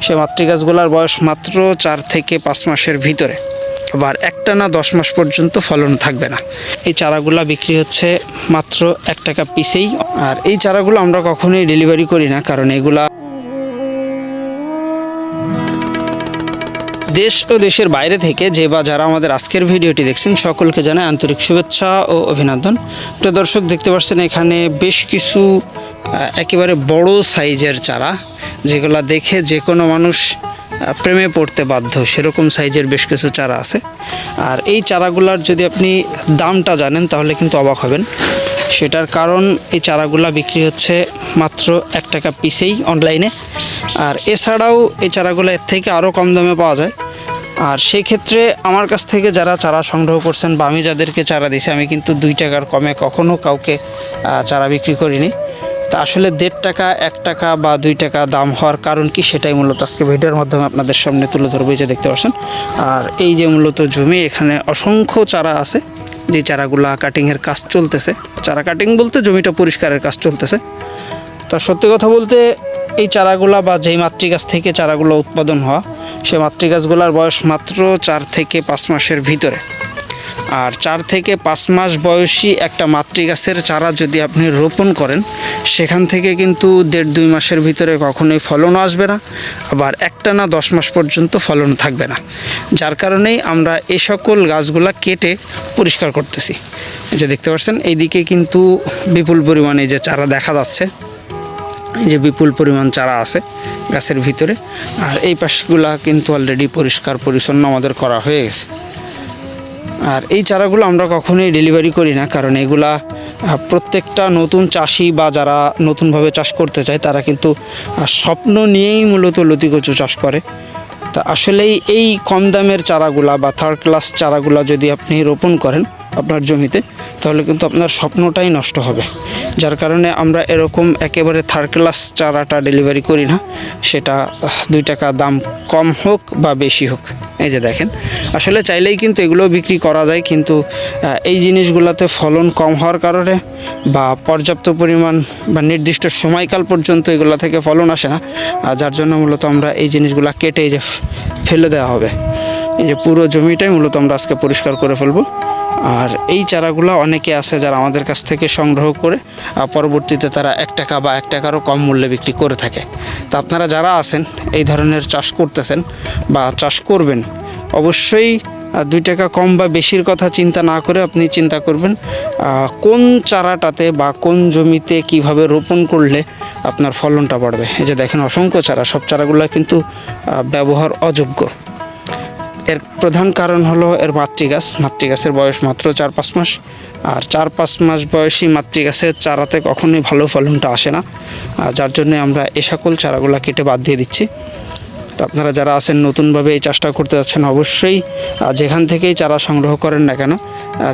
সে মাতৃ গাছগুলোর বয়স মাত্র 4 থেকে 5 মাসের ভিতরে, আবার একটানা 10 মাস পর্যন্ত ফলন থাকবে না। এই চারাগুলা বিক্রি হচ্ছে মাত্র 1 টাকা পিসেই। আর এই চারাগুলো আমরা কখনোই ডেলিভারি করি না, কারণ এগুলা দেশ ও দেশের বাইরে থেকে যে বা যারা আমাদের আজকের ভিডিওটি দেখছেন সকলকে জানাই আন্তরিক শুভেচ্ছা ও অভিনন্দন। প্রিয় দর্শক, দেখতে পাচ্ছেন এখানে বেশ কিছু একেবারে বড় সাইজের চারা, যেগুলো দেখে যে কোনো মানুষ প্রেমে পড়তে বাধ্য, সেরকম সাইজের বেশ কিছু চারা আছে। আর এই চারাগুলার যদি আপনি দামটা জানেন তাহলে কিন্তু অবাক হবেন। সেটার কারণ এই চারাগুলা বিক্রি হচ্ছে মাত্র 1 টাকা পিসেই অনলাইনে। আর এছাড়াও এই চারাগুলো এর থেকে আরও কম দামে পাওয়া যায়। আর সেই ক্ষেত্রে আমার কাছ থেকে যারা চারা সংগ্রহ করছেন বা আমি যাদেরকে চারা দিছি, আমি কিন্তু 2 টাকার কমে কখনও কাউকে চারা বিক্রি করিনি। তা আসলে 1.5 টাকা 1 টাকা বা 2 টাকা দাম হওয়ার কারণ কি, সেটাই মূলত আজকে ভিডিওর মাধ্যমে আপনাদের সামনে তুলে ধরবো। যে দেখতে পাচ্ছেন, আর এই যে মূলত জমি, এখানে অসংখ্য চারা আছে, যে চারাগুলা কাটিংয়ের কাজ চলতেছে। চারা কাটিং বলতে জমিটা পরিষ্কারের কাজ চলতেছে। তা সত্যি কথা বলতে এই চারাগুলা বা যেই মাতৃ গাছ থেকে চারাগুলো উৎপাদন হওয়া, সে মাতৃ গাছগুলার বয়স মাত্র 4 থেকে 5 মাসের ভিতরে। আর 4 থেকে 5 মাস বয়সী একটা মাতৃ গাছের চারা যদি আপনি রোপণ করেন, সেখান থেকে কিন্তু 1.5-2 মাসের ভিতরে কখনোই ফলনও আসবে না, আবার একটানা 10 মাস পর্যন্ত ফলন থাকবে না। যার কারণেই আমরা এই সকল গাছগুলা কেটে পরিষ্কার করতেছি। এই যে দেখতে পাচ্ছেন, এইদিকে কিন্তু বিপুল পরিমাণে যে চারা দেখা যাচ্ছে, এই যে বিপুল পরিমাণ চারা আছে গাছের ভিতরে। আর এই পাশগুলা কিন্তু অলরেডি পরিষ্কার পরিচ্ছন্ন আমাদের করা হয়ে গেছে। আর এই চারাগুলো আমরা কখনোই ডেলিভারি করি না, কারণ এগুলা প্রত্যেকটা নতুন চাষি বা যারা নতুনভাবে চাষ করতে চায় তারা কিন্তু স্বপ্ন নিয়েই মূলত লতিকচু চাষ করে। তা আসলেই এই কম দামের চারাগুলা বা 3rd ক্লাস চারাগুলা যদি আপনি রোপণ করেন আপনার জমিতে, তাহলে কিন্তু আপনার স্বপ্নটাই নষ্ট হবে। যার কারণে আমরা এরকম একেবারে 3rd ক্লাস চারাটা ডেলিভারি করি না, সেটা 2 টাকা দাম কম হোক বা বেশি হোক। এই যে দেখেন, আসলে চাইলেই কিন্তু এগুলো বিক্রি করা যায়, কিন্তু এই জিনিসগুলোতে ফলন কম হওয়ার কারণে বা পর্যাপ্ত পরিমাণ বা নির্দিষ্ট সময়কাল পর্যন্ত এগুলো থেকে ফলন আসে না। যার জন্য মূলত আমরা এই জিনিসগুলো কেটে এই যে ফেলে দেওয়া হবে। এই যে পুরো জমিটাই মূলত আমরা আজকে পরিষ্কার করে ফেলবো। আর এই চারাগুলো অনেকে আছে যারা আমাদের কাছ থেকে সংগ্রহ করে পরবর্তীতে তারা 1 টাকা বা 1 টাকারও কম মূল্যে বিক্রি করে থাকে। তা আপনারা যারা আছেন এই ধরনের চাষ করতেছেন বা চাষ করবেন, অবশ্যই 2 টাকা কম বা বেশির কথা চিন্তা না করে আপনি চিন্তা করবেন কোন চারাটাতে বা কোন জমিতে কিভাবে রোপণ করলে আপনার ফলনটা বাড়বে। এই যে দেখেন অসংখ্য চারা, সব চারাগুলো কিন্তু ব্যবহার অযোগ্য। এর প্রধান কারণ হলো এর মাতৃ গাছের বয়স মাত্র 4-5 মাস। আর 4-5 মাস বয়সী মাতৃ গাছের চারাতে কখনোই ভালো ফলনটা আসে না। যার জন্য আমরা এ সকল চারাগুলো কেটে বাদ দিয়ে দিচ্ছি। তো আপনারা যারা আছেন নতুনভাবে এই চাষটা করতে যাচ্ছেন, অবশ্যই যেখান থেকেই চারা সংগ্রহ করেন না কেন,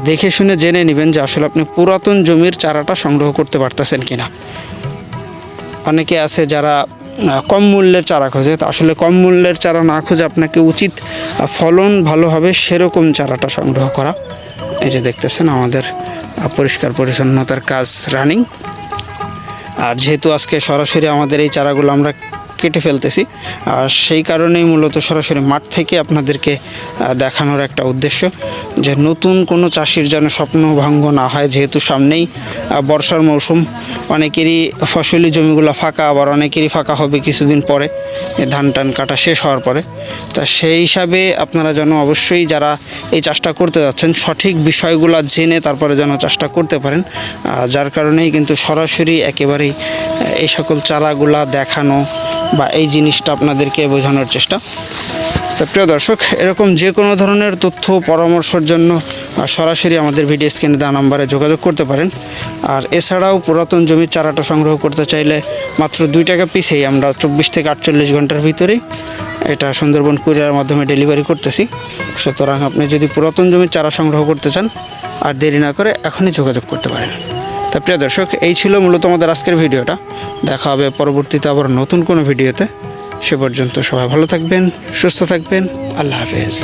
দেখে শুনে জেনে নেবেন যে আসলে আপনি পুরাতন জমির চারাটা সংগ্রহ করতে পারতেছেন কিনা। অনেকে আছে যারা কম মূল্যের চারা খোঁজে, তো আসলে কম মূল্যের চারা না খুঁজে আপনাকে উচিত ফলন ভালো হবে সেরকম চারাটা সংগ্রহ করা। এই যে দেখতেছেন আমাদের পরিষ্কার পরিচ্ছন্নতার কাজ রানিং। আর যেহেতু আজকে সরাসরি আমাদের এই চারাগুলো আমরা কেটে ফেলতেছি, আর সেই কারণেই মূলত সরাসরি মাঠ থেকে আপনাদেরকে দেখানোর একটা উদ্দেশ্য, যে নতুন কোনো চাষির যেন স্বপ্নভঙ্গ না হয়। যেহেতু সামনেই বর্ষার মৌসুম, অনেকেরই ফসলি জমিগুলো ফাঁকা, আবার অনেকেরই ফাঁকা হবে কিছুদিন পরে ধান টান কাটা শেষ হওয়ার পরে। তা সেই হিসাবে আপনারা যেন অবশ্যই যারা এই চাষটা করতে যাচ্ছেন সঠিক বিষয়গুলো জেনে তারপরে যেন চাষটা করতে পারেন। যার কারণেই কিন্তু সরাসরি একেবারেই এই সকল চারাগুলা দেখানো বা এই জিনিসটা আপনাদেরকে বোঝানোর চেষ্টা। তো প্রিয় দর্শক, এরকম যে কোনো ধরনের তথ্য পরামর্শের জন্য সরাসরি আমাদের ভিডিও স্ক্রিনে দেওয়া নাম্বারে যোগাযোগ করতে পারেন। আর এছাড়াও পুরাতন জমির চারাটা সংগ্রহ করতে চাইলে মাত্র 2 টাকা পিসেই আমরা 24 থেকে 48 ঘন্টার ভিতরেই এটা সুন্দরবন কুরিয়ারের মাধ্যমে ডেলিভারি করতেছি। সুতরাং আপনি যদি পুরাতন জমির চারা সংগ্রহ করতে চান, আর দেরি না করে এখনই যোগাযোগ করতে পারেন। তা প্রিয় দর্শক, এই ছিল মূলত আমাদের আজকের ভিডিওটা। দেখা হবে পরবর্তীতে আবার নতুন কোনো ভিডিওতে। সে পর্যন্ত সবাই ভালো থাকবেন, সুস্থ থাকবেন। আল্লাহ হাফেজ।